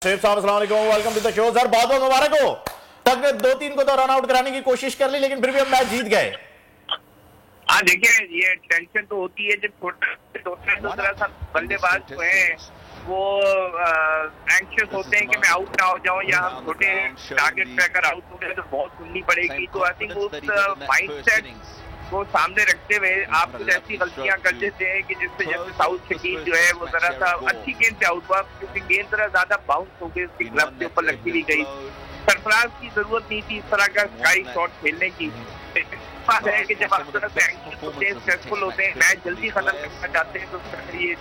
Chef साहब अस्सलाम वालेकुम, welcome to the show. Sir बहुत बहुत मुबारक हो। तक ने 2-3 को तो रन आउट कराने की कोशिश कर ली, लेकिन फिर भी हम मैच जीत गए। हाँ देखिए, ये टेंशन तो होती है जब छोटे सा बल्लेबाज जो है वो एंक्शियस होते हैं कि मैं आउट ना हो जाऊं, या हम छोटे टारगेट पे अगर आउट हो गए तो बहुत सुननी पड़ेगी। तो आई थिंक उस माइंडसेट को सामने रखते हुए आप कुछ ऐसी गलतियां कर देते हैं कि जिससे जैसे साउथ शकील जो है वो जरा सा अच्छी गेंद से आउट हुआ, क्योंकि गेंद जरा ज्यादा बाउंस हो गई, उसकी ग्लव के ऊपर लगती भी गई। सरफराज की जरूरत नहीं थी इस तरह का स्काई शॉट खेलने की। बात है कि जब आप सक्सेसफुल होते हैं, मैच जल्दी खत्म करना चाहते हैं, तो ये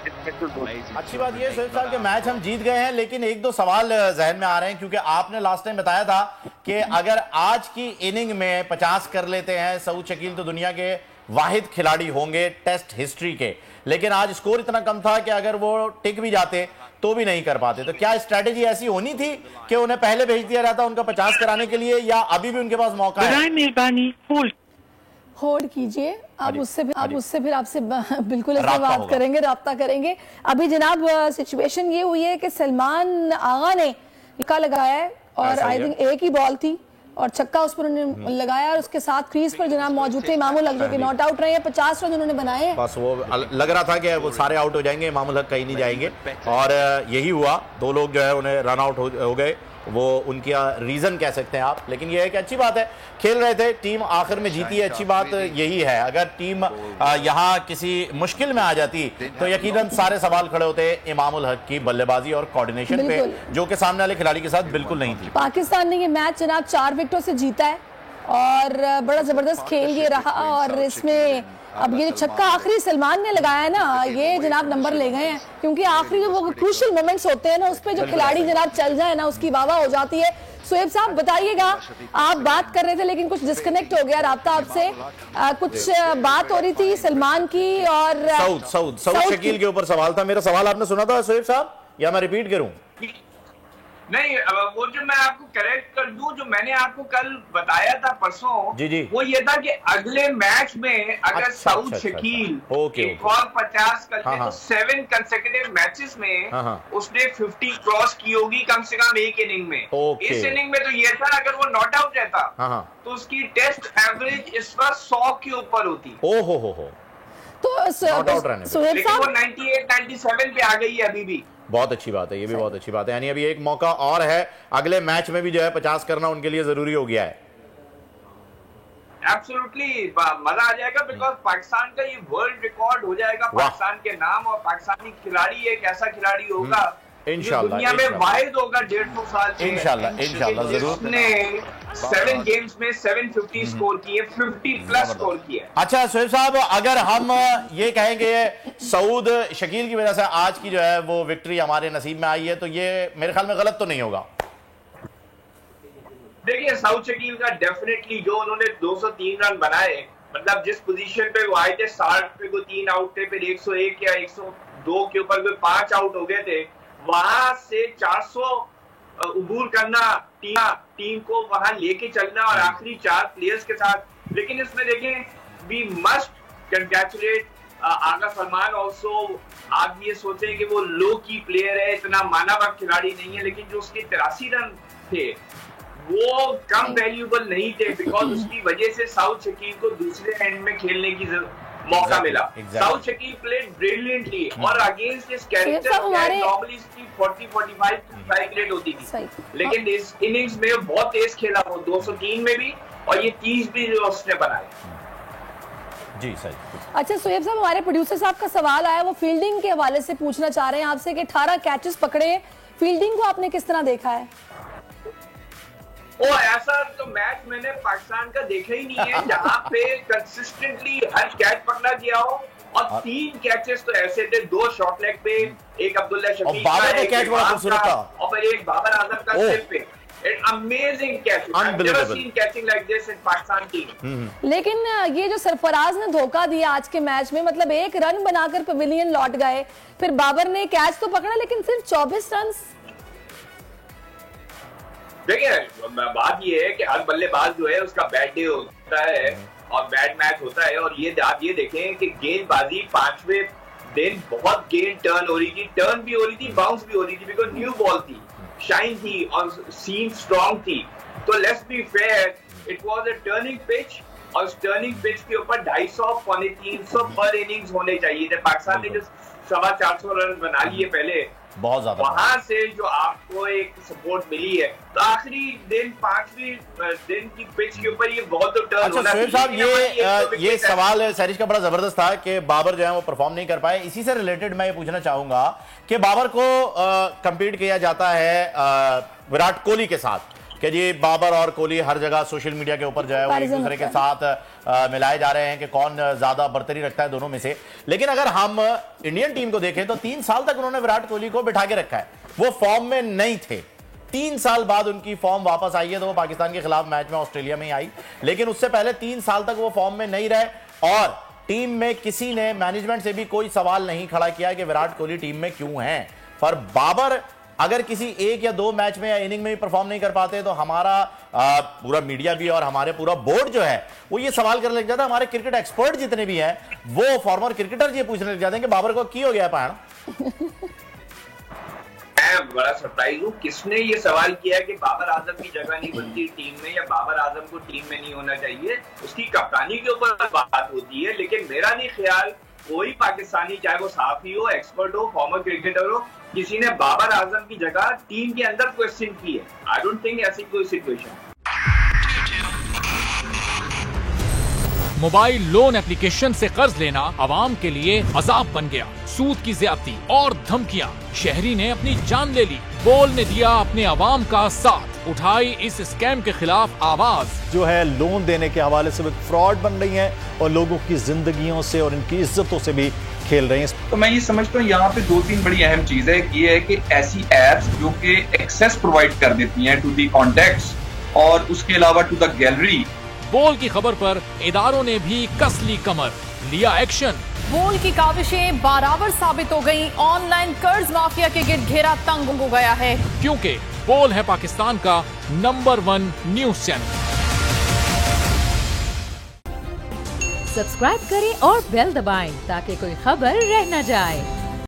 अच्छी बात ये सोहेब साहब के मैच हम जीत गए हैं, लेकिन एक दो सवाल जहन में आ रहे हैं, क्योंकि आपने लास्ट टाइम बताया था कि अगर आज की इनिंग में 50 कर लेते हैं सऊद शकील तो दुनिया के वाहिद खिलाड़ी होंगे टेस्ट हिस्ट्री के। लेकिन आज स्कोर इतना कम था कि अगर वो टिक भी जाते तो भी नहीं कर पाते। तो क्या स्ट्रेटेजी ऐसी होनी थी कि उन्हें पहले भेज दिया जाता उनका 50 कराने के लिए, या अभी भी उनके पास मौका है? होल्ड कीजिए, आप उससे फिर आपसे बिल्कुल ऐसे बात करेंगे, राब्ता करेंगे। अभी जनाब सिचुएशन ये हुई है कि सलमान आगा ने छक्का लगाया है और आई थिंक एक ही बॉल थी और छक्का उस पर उन्होंने लगाया, और उसके साथ क्रीज पर जनाब मौजूद थे इमामुल हक जो कि नॉट आउट रहे हैं। 50 रन उन्होंने बनाए हैं। बस वो लग रहा था कि वो सारे आउट हो जाएंगे, इमामुल हक कहीं नहीं जाएंगे, और यही हुआ। 2 लोग जो है उन्हें रन आउट हो गए। वो उनका रीजन कह सकते हैं आप, लेकिन ये है कि अच्छी बात है, खेल रहे थे, टीम आखिर में जीती है। अच्छी बात यही है, अगर टीम यहाँ किसी मुश्किल में आ जाती तो यकीनन सारे सवाल खड़े होते इमामुल हक की बल्लेबाजी और कोऑर्डिनेशन पे, जो कि सामने वाले खिलाड़ी के साथ बिल्कुल नहीं थी। पाकिस्तान ने ये मैच जनाब 4 विकेटों से जीता है और बड़ा जबरदस्त खेल ये रहा। और इसमें अब ये जो छक्का आखिरी सलमान ने लगाया है ना, ये जनाब नंबर ले गए हैं, क्योंकि आखिरी जो वो क्रूशियल मोमेंट्स होते हैं ना, उस पे जो खिलाड़ी जनाब चल जाए ना, उसकी वाह हो जाती है। सोहेब साहब बताइएगा, आप बात कर रहे थे लेकिन कुछ डिस्कनेक्ट हो गया राब्ता आपसे। कुछ बात हो रही थी सलमान की और सऊद शकील के ऊपर सवाल था। मेरा सवाल आपने सुना था सोहेब साहब, या मैं रिपीट करूं? नहीं, वो जो मैं आपको करेक्ट कर दूं, जो मैंने आपको कल बताया था परसों, जी। वो ये था कि अगले मैच में अगर सऊद शकील एक और 50 कर ले तो 7 कंसेक्यूटिव मैचेस में उसने 50 क्रॉस की होगी कम से कम एक इनिंग में। इस इनिंग में तो ये था अगर वो नॉट आउट रहता तो उसकी टेस्ट एवरेज इस बार 100 के ऊपर होती। तो लेकिन वो 98-97 पे आ गई है अभी भी। बहुत अच्छी बात है, ये भी बहुत अच्छी बात है। यानी अभी एक मौका और है, अगले मैच में भी जो है 50 करना उनके लिए जरूरी हो गया है। एब्सोल्युटली मजा आ जाएगा, बिकॉज पाकिस्तान का ये वर्ल्ड रिकॉर्ड हो जाएगा पाकिस्तान के नाम, और पाकिस्तानी खिलाड़ी एक ऐसा खिलाड़ी होगा इंशाल्लाह दुनिया में वाहिद होगा 150 साल से। इंशाल्लाह जरूर। उसने 7 गेम्स में 750 स्कोर किए, 50+ स्कोर किए। अच्छा सोहेब साहब, अगर हम ये कहेंगे सऊद शकील की वजह से आज की जो है वो विक्ट्री हमारे नसीब में आई है, तो ये मेरे ख्याल में गलत तो नहीं होगा? देखिए, सऊद शकील का डेफिनेटली जो उन्होंने 203 रन बनाए, मतलब जिस पोजीशन पे वो आए थे 60 पे को 3 आउट थे, फिर 101 या 102 के ऊपर कोई 5 आउट हो गए थे, वहां से 400 उबूर करना, टीम को वहां लेके चलना और आखिरी 4 प्लेयर्स के साथ। लेकिन इसमें देखें, we must congratulate Agha Salman also. आप ये सोचें कि वो लो की प्लेयर है, इतना मानावा खिलाड़ी नहीं है, लेकिन जो उसके 83 रन थे वो कम वैल्यूएबल नहीं थे, बिकॉज उसकी वजह से साउथ शकील को दूसरे एंड में खेलने की मौका मिला। साउथ शकील प्लेड ब्रिलियंटली, और अगेंस्ट इस कैरेक्टर नॉर्मली इसकी 40-45 रेट होती थी, लेकिन इस इनिंग्स में बहुत तेज खेला वो 203 में भी, और ये 30 भी जो उसने बनाए। जी सही। अच्छा सोहेब साहब, हमारे प्रोड्यूसर साहब का सवाल आया, वो फील्डिंग के हवाले से पूछना चाह रहे हैं आपसे कि 18 कैचेस पकड़े, फील्डिंग को आपने किस तरह देखा है? ऐसा तो मैच मैंने पाकिस्तान का देखा ही नहीं है जहां पे कंसिस्टेंटली हर कैच पकड़ा गया हो, और 3 कैचेस तो ऐसे थे, 2 शॉर्ट लेग पे, एक अब्दुल्ला शफीक का, और फिर एक बाबर आजम का सिर पे। Amazing catch. I've never seen catching like this in Pakistan team. लेकिन ये जो सरफराज ने धोखा दिया आज के मैच में, मतलब 1 रन बनाकर पवेलियन लौट गए, फिर बाबर ने कैच तो पकड़ा लेकिन सिर्फ 24 रन। देखिए, बात ये है कि हर बल्लेबाज जो है उसका बैड डे होता है और बैड मैच होता है, और ये आप ये देखें कि गेंदबाजी 5वें दिन बहुत गेंद टर्न हो रही थी, बाउंस भी हो रही थी, बिकॉज न्यू बॉल थी। शाइन थी और सीन स्ट्रॉन्ग थी। तो let's be fair, it was a turning pitch, और उस टर्निंग पिच के ऊपर 250 पौने 300 पर इनिंग्स होने चाहिए थे। पाकिस्तान ने जो 425 रन बना लिए पहले, बहुत ज्यादा, वहां से जो आपको एक सपोर्ट मिली है, तो आखिरी दिन 5वीं दिन की पिच के ऊपर ये बहुत तो टर्न अच्छा शोएब साहब, ये सवाल सैरिश का बड़ा जबरदस्त था कि बाबर जो है वो परफॉर्म नहीं कर पाए। इसी से रिलेटेड मैं ये पूछना चाहूंगा कि बाबर को कंपीट किया जाता है विराट कोहली के साथ, कि जी बाबर और कोहली हर जगह सोशल मीडिया के ऊपर जो है वो एक दूसरे के साथ मिलाए जा रहे हैं कि कौन ज्यादा बर्तरी रखता है दोनों में से। लेकिन अगर हम इंडियन टीम को देखें तो 3 साल तक उन्होंने विराट कोहली को बिठा के रखा है, वो फॉर्म में नहीं थे। 3 साल बाद उनकी फॉर्म वापस आई है, तो वो पाकिस्तान के खिलाफ मैच में ऑस्ट्रेलिया में ही आई, लेकिन उससे पहले 3 साल तक वो फॉर्म में नहीं रहे। और टीम में किसी ने, मैनेजमेंट से भी कोई सवाल नहीं खड़ा किया कि विराट कोहली टीम में क्यों हैं। पर बाबर अगर किसी 1 या 2 मैच में या इनिंग में भी परफॉर्म नहीं कर पाते तो हमारा पूरा मीडिया भी और हमारे पूरा बोर्ड जो है वो ये सवाल करने लग जाता है, हमारे क्रिकेट एक्सपर्ट जितने भी हैं वो फॉर्मर क्रिकेटर ये पूछने लग जाते हैं कि बाबर को की हो गया पाया। मैं बड़ा सरप्राइज हूँ, किसने ये सवाल किया कि बाबर आजम की जगह नहीं बनती टीम में, या बाबर आजम को टीम में नहीं होना चाहिए। उसकी कप्तानी के ऊपर बात होती है, लेकिन मेरा नहीं ख्याल कोई पाकिस्तानी, चाहे वो साफी हो, एक्सपर्ट हो, फॉर्मर क्रिकेटर हो, किसी ने बाबर आजम की जगह टीम के अंदर क्वेश्चन की है। आई डोंट थिंक ऐसी कोई सिचुएशन। मोबाइल लोन एप्लीकेशन से कर्ज लेना आवाम के लिए अजाब बन गया। सूद की ज्यादती और धमकियां, शहरी ने अपनी जान ले ली। बोल ने दिया अपने आवाम का साथ, उठाई इस स्कैम के खिलाफ आवाज। जो है लोन देने के हवाले से फ्रॉड बन रही है और लोगों की जिंदगियों से और इनकी इज्जतों से भी खेल रहे हैं। तो मैं ये समझता हूँ यहाँ पे 2-3 बड़ी अहम चीज है। ये है कि ऐसी एप्स जो कि एक्सेस प्रोवाइड कर देती हैं टू दी कॉन्टैक्ट्स और उसके अलावा टू द गैलरी। बोल की खबर पर इदारों ने भी कस ली कमर, लिया एक्शन। बोल की काविशें बराबर साबित हो गई। ऑनलाइन कर्ज माफिया के गिर्द घेरा तंग हो गया है, क्योंकि बोल है पाकिस्तान का नंबर 1 न्यूज चैनल। सब्सक्राइब करें और बेल दबाएं ताकि कोई खबर रह न जाए।